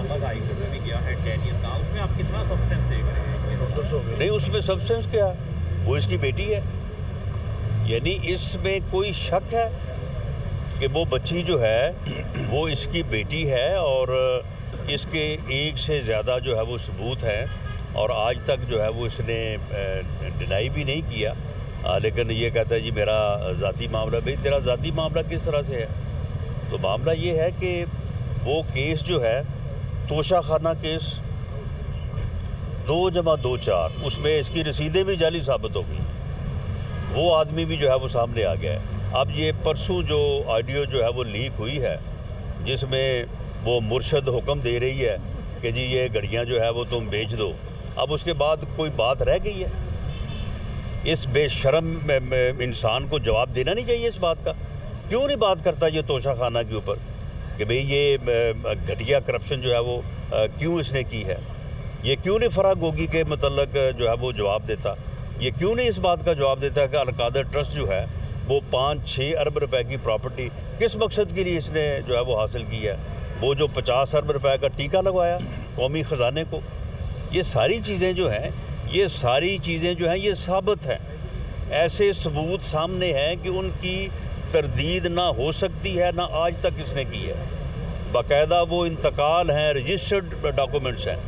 Islamabad high court में भी गया है 10 ईयर का, उसमें आप कितना सब्सटेंस देख रहे हैं? नहीं, उसमें सब्सटेंस क्या, वो इसकी बेटी है। यानी इसमें कोई शक है कि वो बच्ची जो है वो इसकी बेटी है और इसके एक से ज़्यादा जो है वो सबूत हैं और आज तक जो है वो इसने डिनाई भी नहीं किया। लेकिन ये कहता है जी मेरा ज़ाती मामला। भाई तेरा ज़ाती मामला किस तरह से है? तो मामला ये है कि वो केस जो है तोशा खाना केस 2+2 4, उसमें इसकी रसीदें भी जाली साबित हो गई। वो आदमी भी जो है वो सामने आ गया है। अब ये परसों जो ऑडियो जो है वो लीक हुई है जिसमें वो मुर्शद हुक्म दे रही है कि जी ये घड़ियाँ जो है वो तुम बेच दो। अब उसके बाद कोई बात रह गई है? इस बेशर्म इंसान को जवाब देना नहीं चाहिए इस बात का। क्यों नहीं बात करता ये तोशा खाना के ऊपर कि भाई ये घटिया करप्शन जो है वो क्यों इसने की है? ये क्यों नहीं फराग गोगी के मतलब जो है वो जवाब देता? ये क्यों नहीं इस बात का जवाब देता कि अल-कादर ट्रस्ट जो है वो 5-6 अरब रुपए की प्रॉपर्टी किस मकसद के लिए इसने जो है वो हासिल की है? वो जो 50 अरब रुपए का टीका लगवाया कौमी ख़जाने को, ये सारी चीज़ें जो हैं, ये सारी चीज़ें जो हैं ये साबित हैं। ऐसे सबूत सामने हैं कि उनकी तरदीद ना हो सकती है ना आज तक इसने की है। बाकायदा वो इंतकाल हैं, रजिस्टर्ड डॉक्यूमेंट्स हैं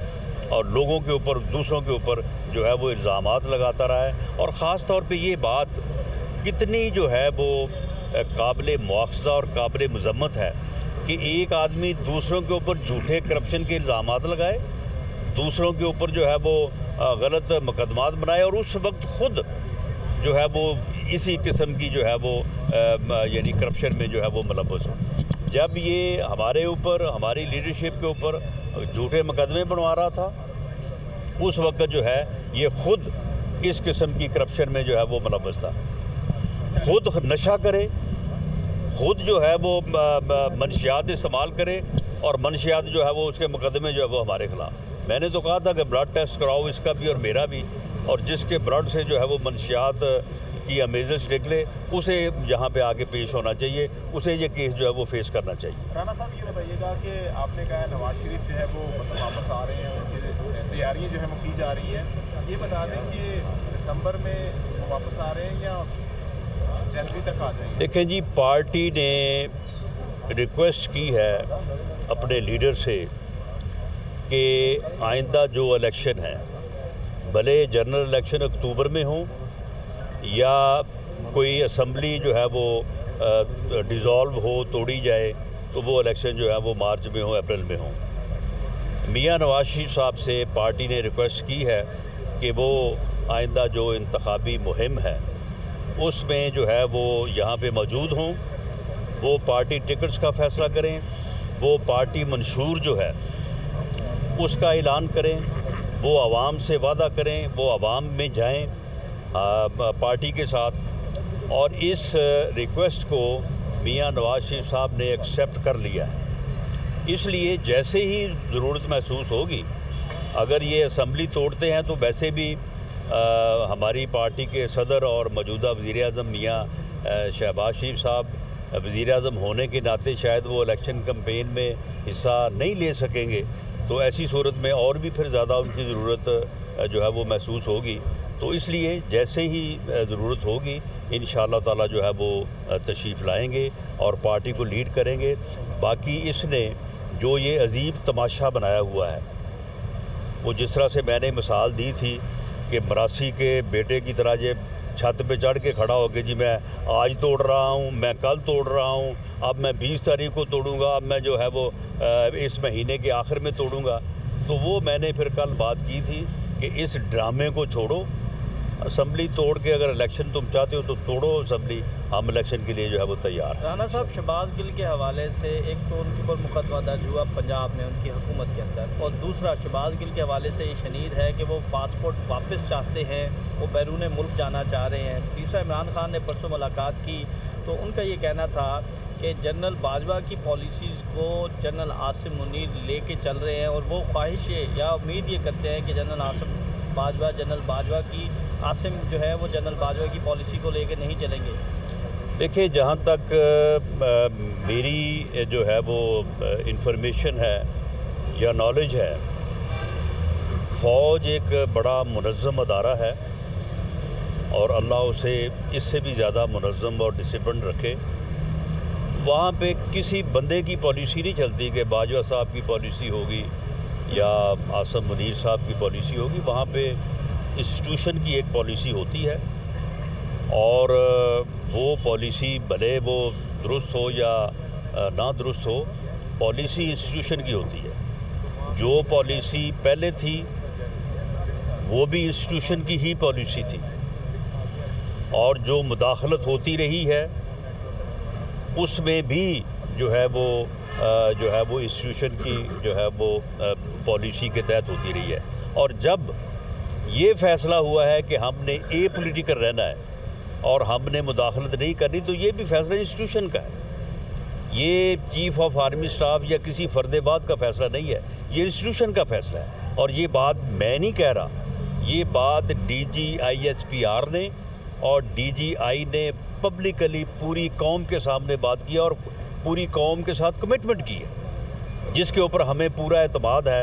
और लोगों के ऊपर, दूसरों के ऊपर जो है वो इल्ज़ामात लगाता रहा है। और ख़ास तौर पे ये बात कितनी जो है वो काबिल मुआख़ज़ा और काबिल मज़म्मत है कि एक आदमी दूसरों के ऊपर झूठे करप्शन के इल्ज़ामात लगाए, दूसरों के ऊपर जो है वो गलत मुकदमात बनाए और उस वक्त ख़ुद जो है वो इसी किस्म की जो है वो यानी करप्शन में जो है वो मुलव्वस हो। जब ये हमारे ऊपर, हमारी लीडरशिप के ऊपर झूठे मुकदमे बनवा रहा था, उस वक्त जो है ये ख़ुद इस किस्म की करप्शन में जो है वो मुलव्वस था। खुद नशा करे, खुद जो है वो मनशियात इस्तेमाल करे और मनशियात जो है वो उसके मुकदमे जो है वो हमारे ख़िलाफ़। मैंने तो कहा था कि ब्लड टेस्ट कराओ इसका भी और मेरा भी, और जिसके ब्लड से जो है वो मनशियात की अमेजेस निकले उसे यहाँ पे आगे पेश होना चाहिए, उसे ये केस जो है वो फेस करना चाहिए। राना साहब ये बताइएगा कि आपने कहा नवाज शरीफ जो है वो मतलब वापस आ रहे हैं, उनकी तैयारियाँ जो है वो की जा रही हैं, ये बता दें कि दिसंबर में वो वापस आ रहे हैं या जनवरी तक आ जाएंगे? देखें जी, पार्टी ने रिक्वेस्ट की है अपने लीडर से कि आइंदा जो इलेक्शन है, भले जनरल इलेक्शन अक्टूबर में हो या कोई असम्बली जो है वो डिज़ोल्व हो, तोड़ी जाए, तो वो इलेक्शन जो है वो मार्च में हो, अप्रैल में हो। मियां नवाज शरीफ साहब से पार्टी ने रिक्वेस्ट की है कि वो आइंदा जो इंतखाबी मुहिम है उसमें जो है वो यहाँ पे मौजूद हों, वो पार्टी टिकट्स का फ़ैसला करें, वो पार्टी मंशूर जो है उसका ऐलान करें, वो आवाम से वादा करें, वो आवाम में जाएं पार्टी के साथ। और इस रिक्वेस्ट को मियां नवाज शरीफ साहब ने एक्सेप्ट कर लिया है। इसलिए जैसे ही ज़रूरत महसूस होगी, अगर ये असम्बली तोड़ते हैं तो वैसे भी हमारी पार्टी के सदर और मौजूदा वज़ीर-ए-आज़म मियां शहबाज शरीफ साहब वज़ीर-ए-आज़म होने के नाते शायद वो इलेक्शन कैंपेन में हिस्सा नहीं ले सकेंगे, तो ऐसी सूरत में और भी फिर ज़्यादा उनकी ज़रूरत जो है वो महसूस होगी। तो इसलिए जैसे ही ज़रूरत होगी इंशाअल्लाह ताला जो है वो तशरीफ़ लाएंगे और पार्टी को लीड करेंगे। बाकी इसने जो ये अजीब तमाशा बनाया हुआ है, वो जिस तरह से मैंने मिसाल दी थी कि मरासी के बेटे की तरह ये छत पे चढ़ के खड़ा हो के जी मैं आज तोड़ रहा हूँ, मैं कल तोड़ रहा हूँ, अब मैं 20 तारीख को तोड़ूंगा, अब मैं जो है वो इस महीने के आखिर में तोड़ूंगा। तो वो मैंने फिर कल बात की थी कि इस ड्रामे को छोड़ो, असम्बली तोड़ के अगर इलेक्शन तुम चाहते हो तो तोड़ो असम्बली, हम इलेक्शन के लिए जो है वो तैयार हैं। राना साहब, शहबाज गिल के हवाले से एक तो उनके ऊपर मुकदमा दर्ज हुआ पंजाब में उनकी हुकूमत के अंदर, और दूसरा शहबाज गिल के हवाले से ये शनीद है कि वो पासपोर्ट वापस चाहते हैं, वो बैरून मुल्क जाना चाह रहे हैं। तीसरा, इमरान खान ने परसों मुलाकात की तो उनका ये कहना था कि जनरल बाजवा की पॉलिसीज़ को जनरल आसिम मुनीर लेके चल रहे हैं और वो ख्वाहिश या उम्मीद ये करते हैं कि जनरल बाजवा की आसिम जो है वो जनरल बाजवा की पॉलिसी को लेके नहीं चलेंगे। देखिए, जहाँ तक मेरी जो है वो इंफॉर्मेशन है, یا نالج ہے، فوج ایک بڑا منظم ادارہ ہے اور اللہ اسے اس سے بھی زیادہ منظم اور ڈسپلن رکھے۔ وہاں پہ کسی بندے کی پالیسی نہیں چلتی کہ باجوہ صاحب کی پالیسی ہوگی یا عاصم منیر صاحب کی پالیسی ہوگی، وہاں پہ انسٹیٹیوشن کی ایک پالیسی ہوتی ہے اور وہ پالیسی بھلے وہ درست ہو یا نہ درست ہو، پالیسی انسٹیٹیوشن کی ہوتی ہے۔ جو پالیسی پہلے تھی وہ بھی انسٹیٹیوشن کی ہی پالیسی تھی، اور جو مداخلت ہوتی رہی ہے اس میں بھی جو ہے وہ انسٹیٹیوشن کی جو ہے وہ پالیسی کے تحت ہوتی رہی ہے۔ اور جب یہ فیصلہ ہوا ہے کہ ہم نے اے پولیٹیکل رہنا ہے اور ہم نے مداخلت نہیں کرنی، تو یہ بھی فیصلہ انسٹیٹیوشن کا ہے۔ یہ چیف آف آرمی سٹاف یا کسی فرد بعد کا فیصلہ نہیں ہے، یہ انسٹیٹیوشن کا فیصلہ ہے۔ اور یہ بات میں نہیں کہہ رہا، یہ بات D G I S P R نے اور ڈی جی آئی نے پبلکلی پوری قوم کے سامنے بات کی اور پوری قوم کے ساتھ کمٹمنٹ کی ہے، جس کے اوپر ہمیں پورا اعتماد ہے۔